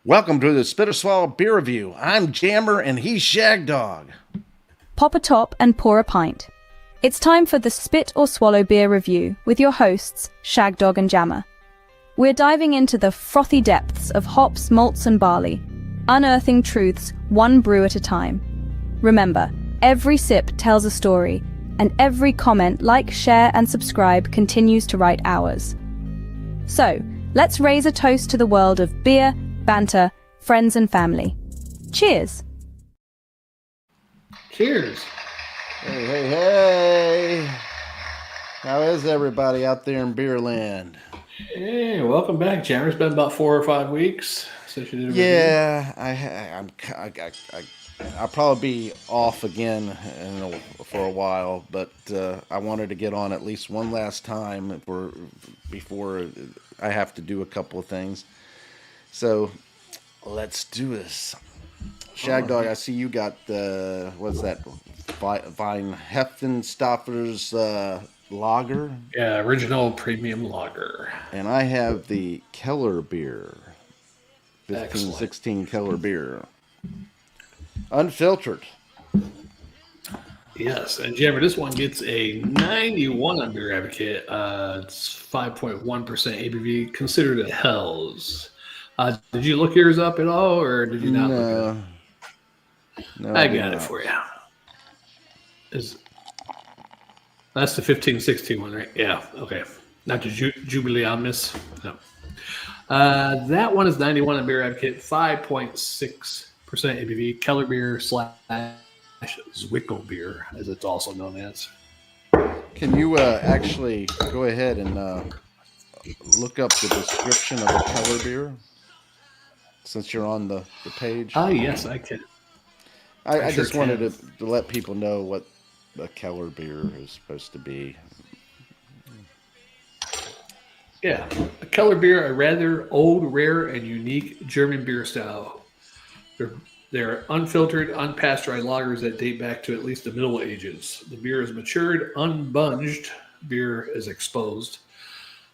Welcome to the Spit or Swallow Beer Review. I'm Jammer and he's Shag Dog. Pop a top and pour a pint. It's time for the Spit or Swallow Beer Review with your hosts, Shag Dog and Jammer. We're diving into the frothy depths of hops, malts and barley, unearthing truths one brew at a time. Remember, every sip tells a story, and every comment, like, share and subscribe continues to write ours. So, let's raise a toast to the world of beer, banter, friends and family. Cheers! Cheers. Hey, hey, hey. How is everybody out there in beer land? Hey, welcome back, Jammer. It's been about 4 or 5 weeks since you did a review. Yeah, I'll probably be off again for a while, but I wanted to get on at least one last time before I have to do a couple of things. So let's do this. Shag Dog, I see you got what's that? Weistephaner's lager. Yeah, original premium lager. And I have the Kellerbier. 15, 16 Kellerbier. Unfiltered. Yes, and Jammer, this one gets a 91 on Beer Advocate. It's 5.1% ABV, considered a Hell's. Did you look yours up at all, or did you not look it up? No, I got it for you. That's the 15-16 one, right? Yeah, okay. Not the Jubilee Omnis. No. That one is 91 on Beer Advocate, 5.6% ABV, Kellerbier / Weistephaner, as it's also known as. Can you actually go ahead and look up the description of the Kellerbier, since you're on the page? Yes, I can. I just wanted to let people know what a Kellerbier is supposed to be. Yeah, a Kellerbier, a rather old, rare, and unique German beer style. They're unfiltered, unpasteurized lagers that date back to at least the Middle Ages. The beer is matured, unbunged. Beer is exposed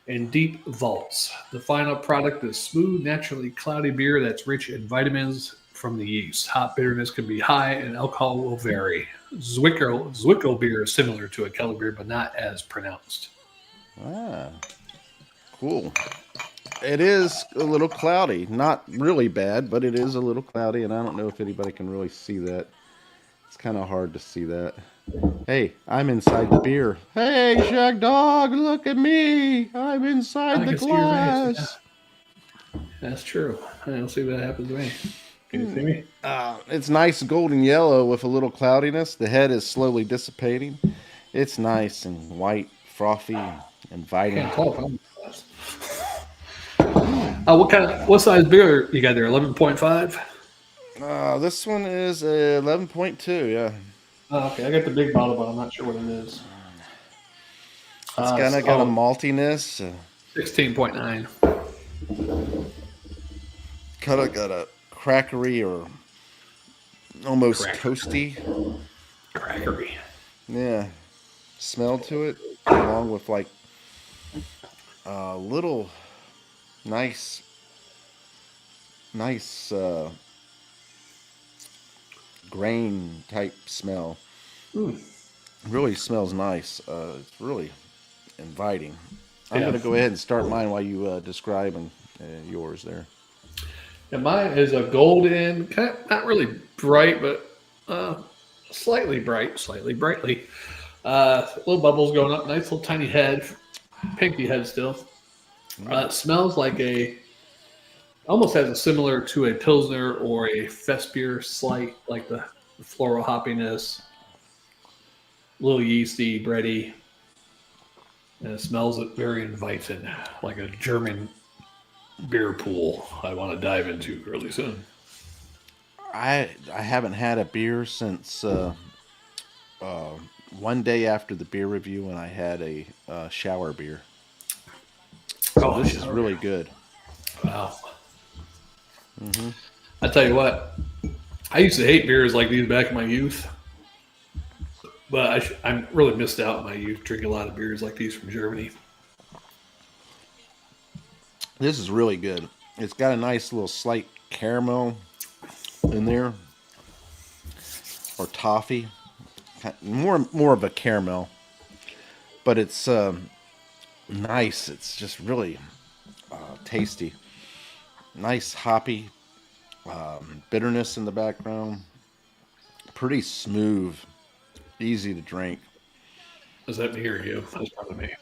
in deep vaults. The final product is smooth, naturally cloudy beer that's rich in vitamins from the yeast. Hop bitterness can be high, and alcohol will vary. Zwickel beer is similar to a Kellerbier, but not as pronounced. Ah, cool. It is a little cloudy. Not really bad, but it is a little cloudy, and I don't know if anybody can really see that. It's kind of hard to see that. Hey, I'm inside the beer. Hey, Shag Dog, look at me. I'm inside the glass. Yeah. That's true. I don't see what happens to me. Can you see me? It's nice golden yellow with a little cloudiness. The head is slowly dissipating. It's nice and white, frothy, and inviting. What size beer you got there? 11.5? This one is 11.2, yeah. Oh, okay, I got the big bottle, but I'm not sure what it is. It's kind of got a maltiness. 16.9. Kind of got a crackery or almost toasty. Crackery. Yeah. Smell to it, along with like a little nice grain type smell. Really smells nice. It's really inviting. I'm going to go ahead and start mine while you describe yours there. And mine is a golden, not really bright, but slightly brightly. Little bubbles going up, nice little tiny head, pinky head still. It smells like almost has a similar to a Pilsner or a Festbier slight, like the floral hoppiness, a little yeasty, bready, and it smells very inviting, like a German beer pool I want to dive into really soon. I haven't had a beer since one day after the beer review when I had a shower beer. So this is really good. Wow. I tell you what, I used to hate beers like these back in my youth, but I really missed out in my youth drinking a lot of beers like these from Germany. This is really good. It's got a nice little slight caramel in there or toffee. More of a caramel, but it's nice. It's just really tasty. Nice hoppy bitterness in the background. Pretty smooth, easy to drink. Is that me or you? That's probably me.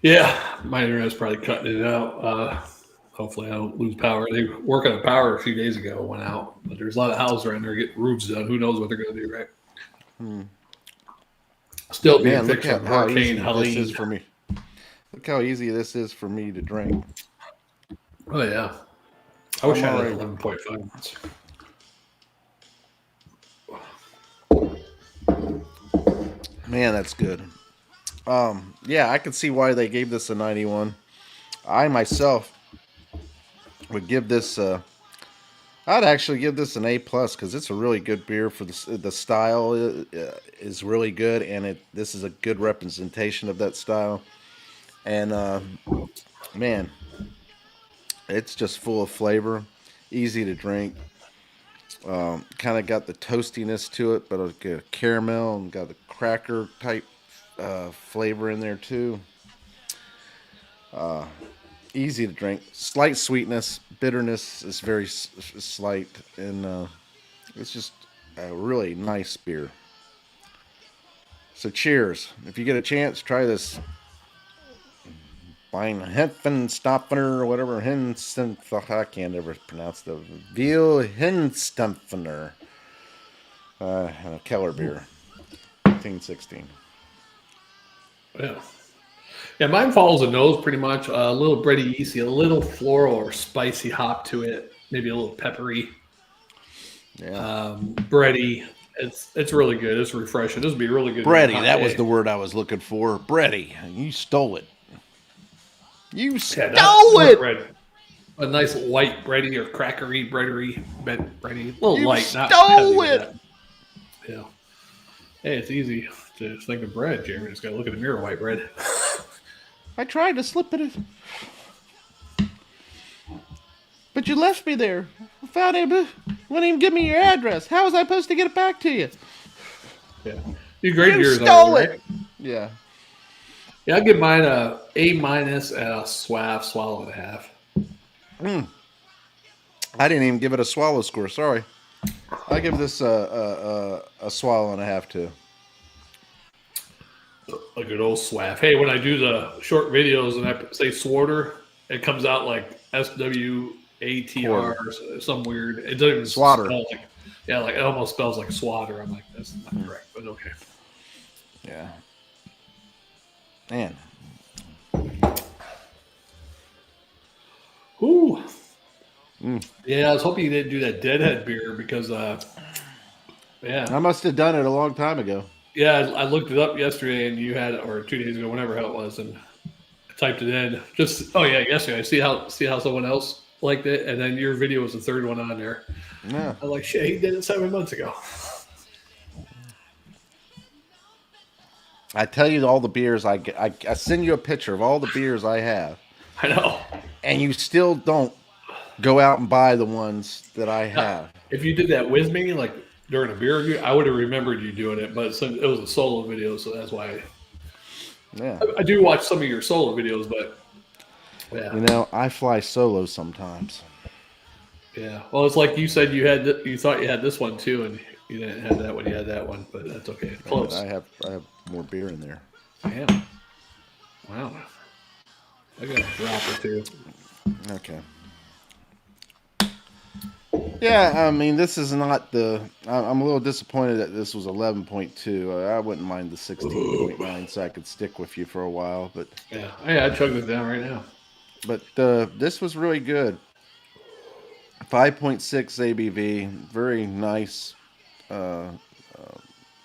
Yeah, my internet's probably cutting it out. Hopefully, I don't lose power. They were working on power a few days ago, went out, but there's a lot of houses around there getting roofs done. Who knows what they're going to do, right? Still being Man, look fixed at from how Hurricane easy this Helene. is for me. Look how easy this is for me to drink. Oh yeah, I wish I had already- 11.5 months. Man, that's good. Yeah, I can see why they gave this a 91. I myself would give this. I'd actually give this an A plus because it's a really good beer. For the style is really good, and this is a good representation of that style. And man, it's just full of flavor, easy to drink. Kind of got the toastiness to it, but a caramel and got the cracker type flavor in there too. Easy to drink. Slight sweetness, bitterness is very slight, and it's just a really nice beer. So cheers! If you get a chance, try this. Weistephaner or whatever. I can't ever pronounce the Weistephaner. Kellerbier, 1916. Yeah. Yeah, mine follows the nose pretty much. A little bready, yeasty, a little floral or spicy hop to it. Maybe a little peppery. Yeah. Bready. It's really good. It's refreshing. This would be really good. Bready, that was the word I was looking for. Bready. You stole it. You stole it! Bread. A nice light bready or crackery bready. A little You light. stole not it! Yeah. Hey, it's easy to think of bread, Jeremy. Just got to look in the mirror, white bread. I tried to slip it in. But you left me there. Without wouldn't even give me your address. How was I supposed to get it back to you? Yeah. You grade You yours stole already, it! right? Yeah. Yeah, I'll give mine a A- and a swallow and a half. I didn't even give it a swallow score. Sorry. I give this a swallow and a half too. A good old swaff. Hey, when I do the short videos and I say Swarter, it comes out like SWATR or some weird. It doesn't even Swatter. spell like, yeah, like it almost spells like swatter. I'm like, that's not correct, but okay. Yeah. Man. Ooh. Yeah, I was hoping you didn't do that Deadhead beer because, yeah. I must have done it a long time ago. Yeah, I looked it up yesterday, and you had, or 2 days ago, whenever it was, and I typed it in. Yesterday. I see how someone else liked it, and then your video was the third one on there. Yeah. I was like, shit, he did it 7 months ago. I tell you all the beers I get. I send you a picture of all the beers I have, I know. and you still don't go out and buy the ones that I have. If you did that with me, like during a beer review, I would have remembered you doing it, but it was a solo video, so that's why. Yeah. I do watch some of your solo videos, but yeah. You know, I fly solo sometimes. Yeah. Well, it's like you said you thought you had this one too, and you didn't have that one. You had that one, but that's okay. Close. I have more beer in there. Damn. Wow. I got a drop or two. Okay. Yeah, I mean, this is not the. I'm a little disappointed that this was 11.2. I wouldn't mind the 16.9, so I could stick with you for a while. But Yeah. Hey, I chugged it down right now. But this was really good. 5.6 ABV, very nice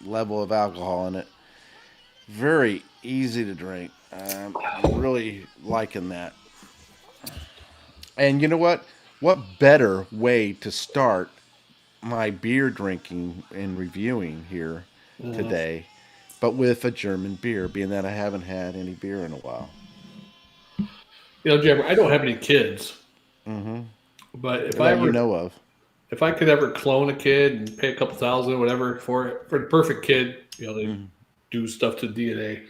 level of alcohol in it. Very easy to drink. I'm really liking that. And you know what? What better way to start my beer drinking and reviewing here today, but with a German beer, being that I haven't had any beer in a while. Jimmer, I don't have any kids, but That you know of. if I could ever clone a kid and pay a couple thousand, whatever, for it, for the perfect kid, they do stuff to DNA.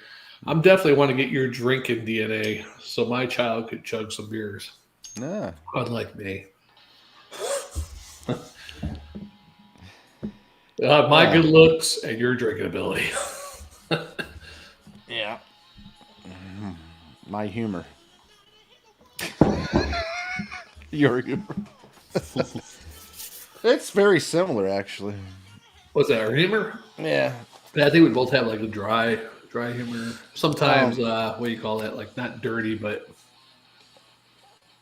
I'm definitely want to get your drinking DNA so my child could chug some beers, Yeah. unlike me. My good looks and your drinking ability. Yeah. My humor. Your humor. It's very similar, actually. What's that, our humor? Yeah. Yeah, I think we both have like a dry humor. Sometimes, what do you call that? Like not dirty, but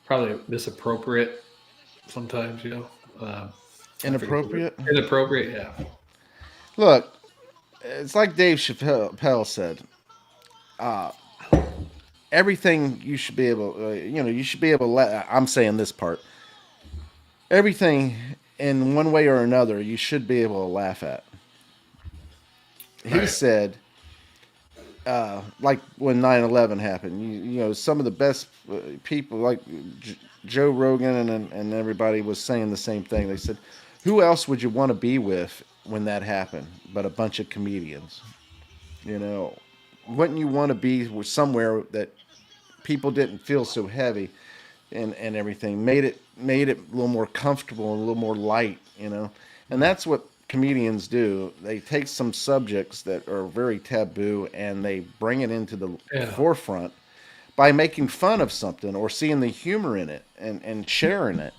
probably misappropriate. Sometimes, Inappropriate. Inappropriate, yeah. Look, it's like Dave Chappelle said. Everything you should be able, you should be able to I'm saying this part. Everything in one way or another, you should be able to laugh at. He said, like when 9/11 happened, some of the best people, like Joe Rogan and everybody was saying the same thing. They said, who else would you want to be with when that happened but a bunch of comedians? Wouldn't you want to be with somewhere that people didn't feel so heavy and everything, made it a little more comfortable and a little more light, and that's what comedians do. They take some subjects that are very taboo and they bring it into the forefront by making fun of something or seeing the humor in it and sharing it.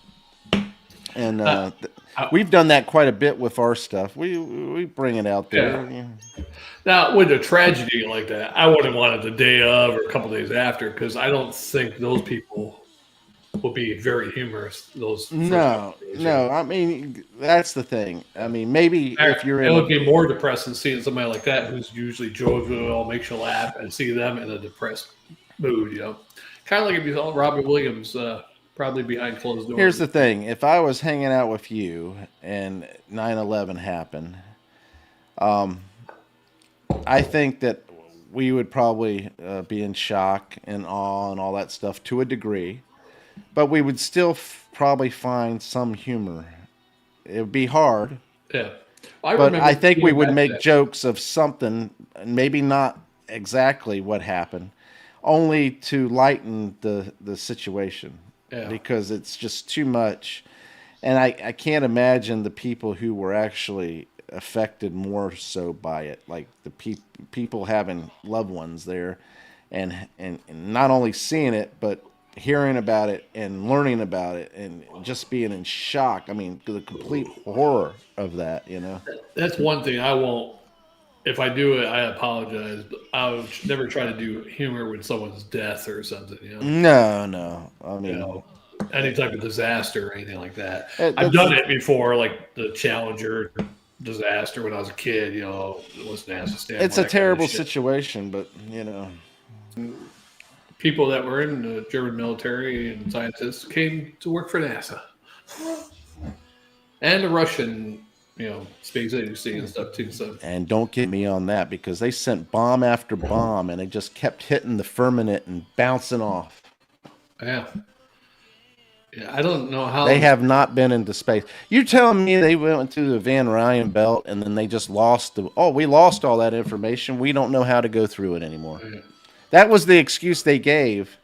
And we've done that quite a bit with our stuff. We bring it out there. Yeah. Now, with a tragedy like that, I wouldn't want it the day of or a couple days after, because I don't think those people will be very humorous. No. I mean, that's the thing. I mean, maybe if you're it would be more depressing seeing somebody like that who's usually jovial, makes you laugh, and see them in a depressed mood. Kind of like if you saw Robin Williams probably behind closed doors. Here's the thing: if I was hanging out with you and 9/11 happened, I think that we would probably be in shock and awe and all that stuff to a degree. But we would still probably find some humor. It would be hard. Yeah. But I think we would make jokes of something, maybe not exactly what happened, only to lighten the situation. Yeah. Because it's just too much. And I can't imagine the people who were actually affected more so by it, like the people having loved ones there and not only seeing it, but hearing about it and learning about it and just being in shock. I mean, the complete horror of that, That's one thing I won't. If I do it, I apologize. But I would never try to do humor with someone's death or something. No. I mean, any type of disaster or anything like that. I've done it before, like the Challenger disaster when I was a kid. It was nasty. It's a terrible situation, but people that were in the German military and scientists came to work for NASA and the Russian, space agency and stuff too. So, and don't get me on that, because they sent bomb after bomb and it just kept hitting the firmament and bouncing off. Yeah, I don't know how they have not been into space. You telling me they went to the Van Ryan belt and then they just lost we lost all that information. We don't know how to go through it anymore. Yeah. That was the excuse they gave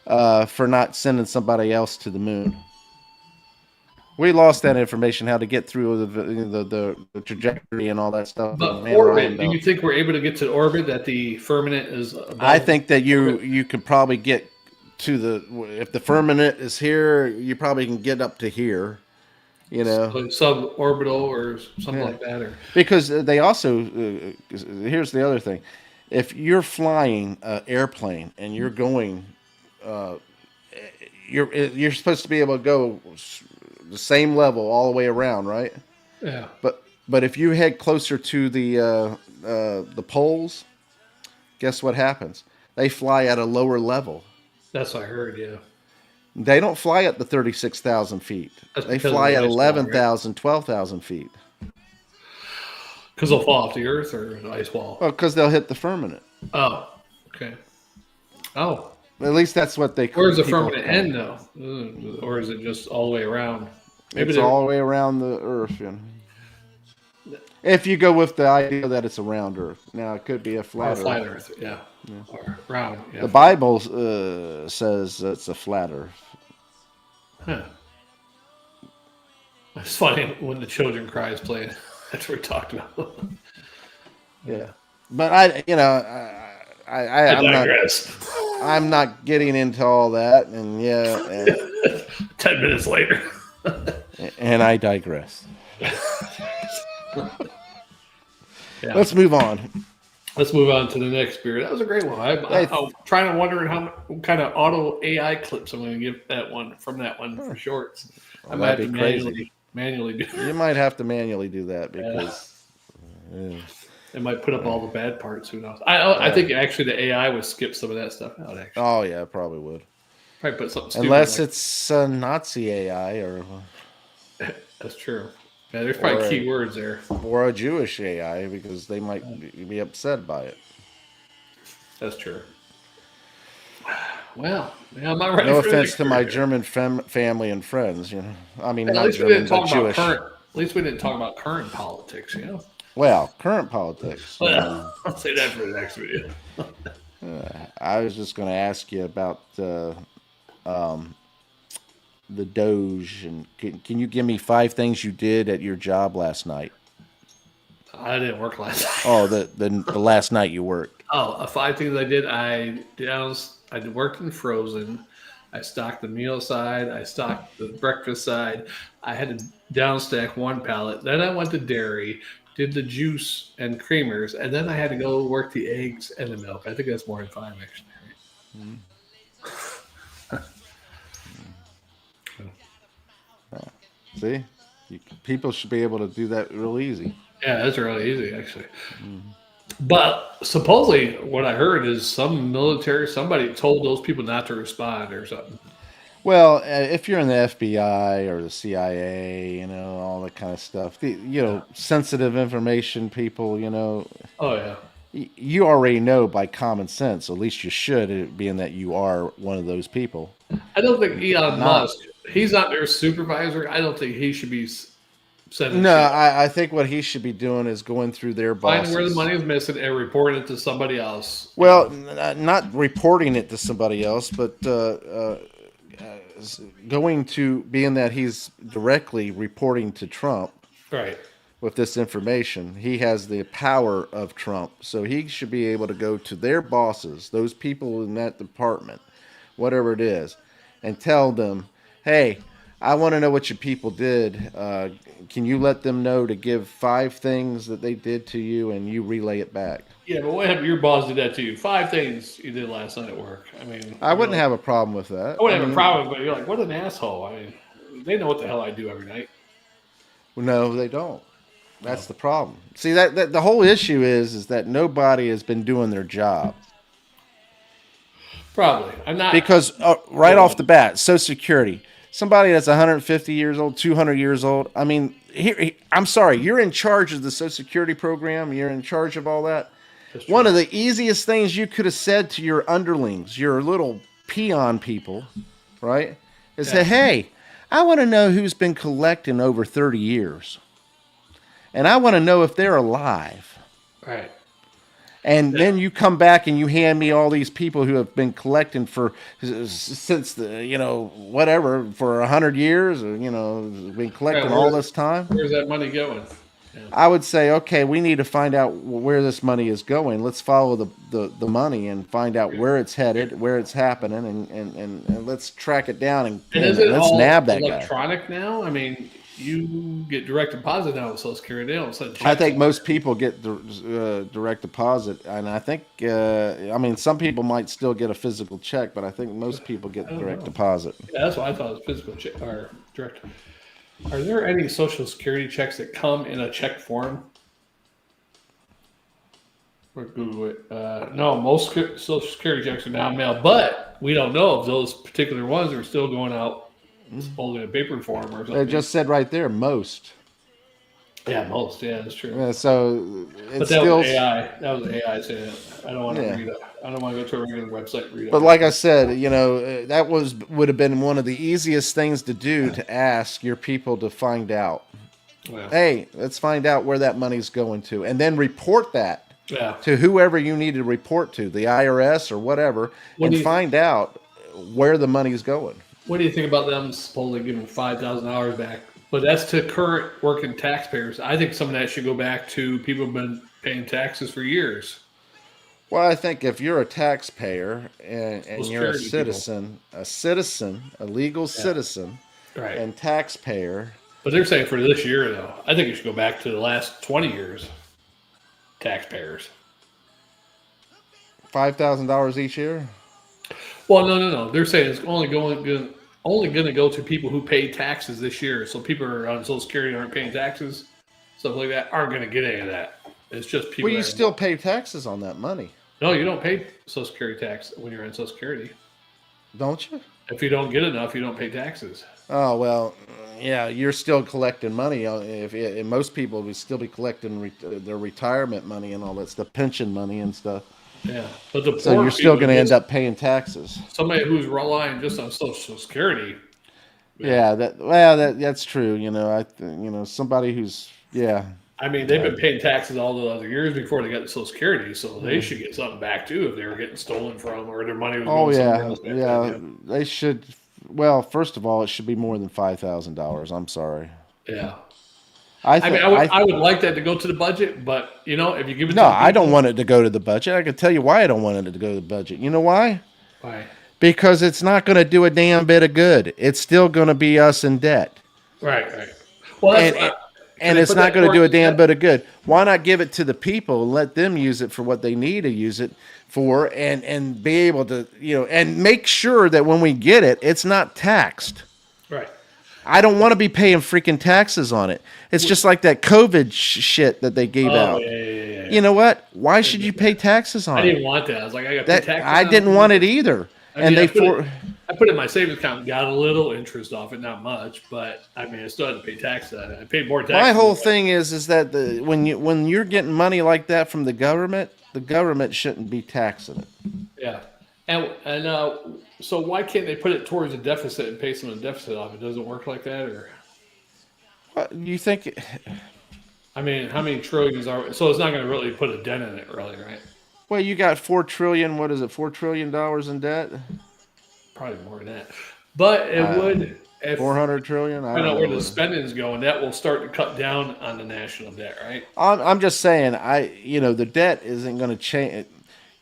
for not sending somebody else to the moon. We lost that information, how to get through the trajectory and all that stuff. But orbit, do you think we're able to get to orbit that the firmament is above? I think that you could probably get to if the firmament is here, you probably can get up to here. So suborbital or something like that. Because they also, here's the other thing. If you're flying an airplane and you're going, you're supposed to be able to go the same level all the way around, right? Yeah. But if you head closer to the poles, guess what happens? They fly at a lower level. That's what I heard. Yeah. They don't fly at the 36,000 feet. They fly at 11,000, 12,000 feet. Because they'll fall off the earth or an ice wall? Well, because they'll hit the firmament. Oh, okay. Oh, At least that's what they. Where's the people firmament call end, it. though? Or is it just all the way around? Maybe It's they're all the way around the Earth. If you go with the idea that it's a round Earth, now it could be a or flat a flat Earth. Earth, yeah. Or round, yeah. The Bible says it's a flat Earth. Huh. It's funny when the Children Cries played. That's what we talked about. Yeah, but I'm not. digress. I'm not getting into all that, and 10 minutes later. and I digress. Yeah. Let's move on. Let's move on to the next beer. That was a great one. I'm trying to wonder what kind of auto AI clips I'm going to give that one from that one for shorts. I might have to manually do it. You might have to manually do that because It might put up all the bad parts. Who knows? I think actually the AI would skip some of that stuff out. Actually, oh yeah, it probably would. probably put something stupid Unless like, it's Nazi AI that's true. Yeah, there's probably key words there. or a Jewish AI because they might be upset by it. That's true. Well, yeah, I'm not ready. No for the offense next to my beer. German family and friends, I mean, At not least we German, didn't talk but about Jewish. current. At least we didn't talk about current politics. Well, current politics. Well, I'll say that for the next video. I was just going to ask you about the Doge, and can you give me 5 things you did at your job last night? I didn't work last night. Oh, the last night you worked. Oh, 5 things I did. I worked in frozen. I stocked the meal side. I stocked the breakfast side. I had to downstack 1 pallet. Then I went to dairy, did the juice and creamers, and then I had to go work the eggs and the milk. I think that's more than 5 actually. See, people should be able to do that real easy. Yeah, that's really easy actually. But supposedly, what I heard is somebody told those people not to respond or something. Well, if you're in the FBI or the CIA, all that kind of stuff, sensitive information people, Oh yeah. You already know by common sense, at least you should, being that you are one of those people. I don't think Elon Musk, he's not their supervisor. I don't think he should be sending. No, I think what he should be doing is going through their bosses. Finding where the money is missing and reporting it to somebody else. Well, not reporting it to somebody else, but going to, being that he's directly reporting to Trump. Right. With this information, he has the power of Trump, so he should be able to go to their bosses, those people in that department, whatever it is, and tell them, hey, I want to know what your people did. Can you let them know to give 5 things that they did to you, and you relay it back? Yeah, but what if your boss did that to you? 5 things you did last night at work. I mean, I wouldn't have a problem with that. I wouldn't have a problem, but you're like, what an asshole. I mean, they know what the hell I do every night. No, they don't. That's the problem. See, that the whole issue is that nobody has been doing their job. Probably. I'm not. Because right off the bat, Social Security, somebody that's 150 years old, 200 years old, I mean, I'm sorry, you're in charge of the Social Security program, you're in charge of all that. One of the easiest things you could have said to your underlings, your little peon people, right, is say, hey, I want to know who's been collecting over 30 years. And I want to know if they're alive. Right. And then you come back and you hand me all these people who have been collecting since whatever, for 100 years, or been collecting all this time. Where's that money going? Yeah. I would say, okay, we need to find out where this money is going. Let's follow the money and find out where it's headed, where it's happening, and let's track it down and is it let's all nab that guy. electronic now? I mean, you get direct deposit now with Social Security. They don't send checks. I think most people get direct deposit, and I think some people might still get a physical check, but I think most people get direct deposit. Yeah, that's what I thought was physical check or direct. Are there any Social Security checks that come in a check form? Or Google it. No, most Social Security checks are now mailed, but we don't know if those particular ones are still going out supposedly in paper form or something. It just said right there, most. Yeah, most. Yeah, that's true. So it's But that was AI. That was AI saying it. I don't want to read it. I don't want to go to a regular website and read it. But like I said, that would have been one of the easiest things to do, to ask your people to find out. Well, Hey, let's find out where that money's going to, and then report that yeah. to whoever you need to report to, the IRS or whatever, and find out where the money's going. What do you think about them supposedly giving $5,000 back? But that's to current working taxpayers. I think some of that should go back to people who've been paying taxes for years. Well, I think if you're a taxpayer and you're a Security citizen, a legal citizen, Right. and taxpayer. But they're saying for this year, though, I think it should go back to the last 20 years. Taxpayers. $5,000 each year? Well, no. They're saying it's only going to go to people who pay taxes this year. So people who are on Social Security aren't paying taxes, stuff like that, aren't going to get any of that. It's just people. Well, you still pay taxes on that money. No, you don't pay Social Security tax when you're on Social Security. Don't you? If you don't get enough, you don't pay taxes. Oh, well, yeah, you're still collecting money. If most people would still be collecting their retirement money and all that stuff, pension money and stuff. Yeah, but the So you're still going to end up paying taxes. Somebody who's relying just on Social Security. Yeah, that's true. Somebody who's I mean, they've been paying taxes all the other years before they got the Social Security, so they should get something back too if they were getting stolen from or their money was going somewhere else. They should. Well, first of all, it should be more than $5,000. I'm sorry. Yeah. I would like that to go to the budget, but if you give it no, I don't want it to go to the budget. I can tell you why I don't want it to go to the budget. You know why? Why? Because it's not going to do a damn bit of good. It's still going to be us in debt. Right. Well, and it's not going to do a damn bit of good. Why not give it to the people and let them use it for what they need to use it for, and be able to, and make sure that when we get it, it's not taxed. Right. I don't want to be paying freaking taxes on it. It's just like that COVID shit that they gave out. Yeah. You know what? Why should you pay taxes on it? I didn't want that. I was like, I got to pay taxes. I didn't want it either. I put it in my savings account, got a little interest off it, not much, but I mean, I still had to pay taxes on it. I paid more taxes. My whole thing is that when you're getting money like that from the government shouldn't be taxing it. Yeah, and so why can't they put it towards a deficit and pay some of the deficit off? It doesn't work like that, or what you think? I mean, how many trillions are? So it's not going to really put a dent in it, really, right? Well, you got $4 trillion. What is it? $4 trillion in debt? Probably more than that. But it would. If 400 trillion. I don't know where the spending is going. That will start to cut down on the national debt, right? I'm just saying. The debt isn't going to change.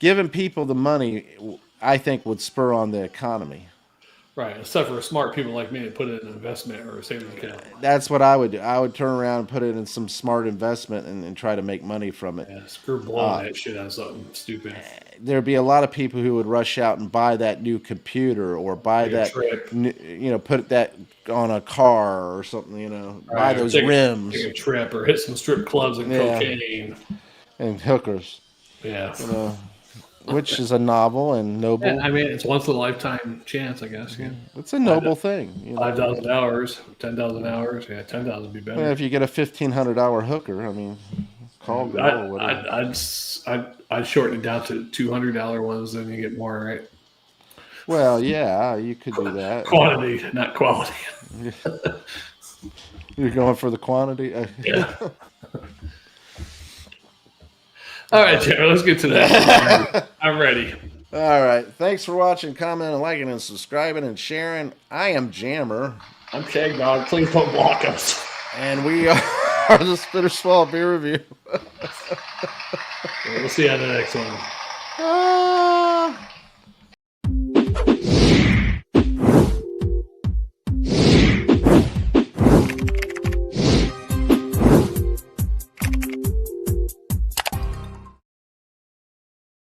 Giving people the money, I think, would spur on the economy. Right, except for smart people like me to put it in an investment or a savings account. That's what I would do. I would turn around and put it in some smart investment and try to make money from it. Yeah, screw blowing that shit on something stupid. There'd be a lot of people who would rush out and buy that new computer or buy put that on a car or something, buy those rims. Take a trip or hit some strip clubs and cocaine. And hookers. Yeah. Which is a novel and noble. Yeah, I mean, it's once in a lifetime chance, I guess. Yeah, it's a noble thing. 5,000 hours, 10,000 hours. Yeah, 10,000 would be better. Well, if you get a $1,500 hooker, I mean, call it or whatever. I'd shorten it down to $200 ones, then you get more, right? Well, yeah, you could do that. Quantity, not quality. You're going for the quantity. Yeah. All right, Jerry, let's get to that. I'm ready. All right. Thanks for watching, commenting, liking, and subscribing, and sharing. I am Jammer. I'm Shag Dog. Please don't block us. And we are the Spitter Swallow Beer Review. We'll see you on the next one.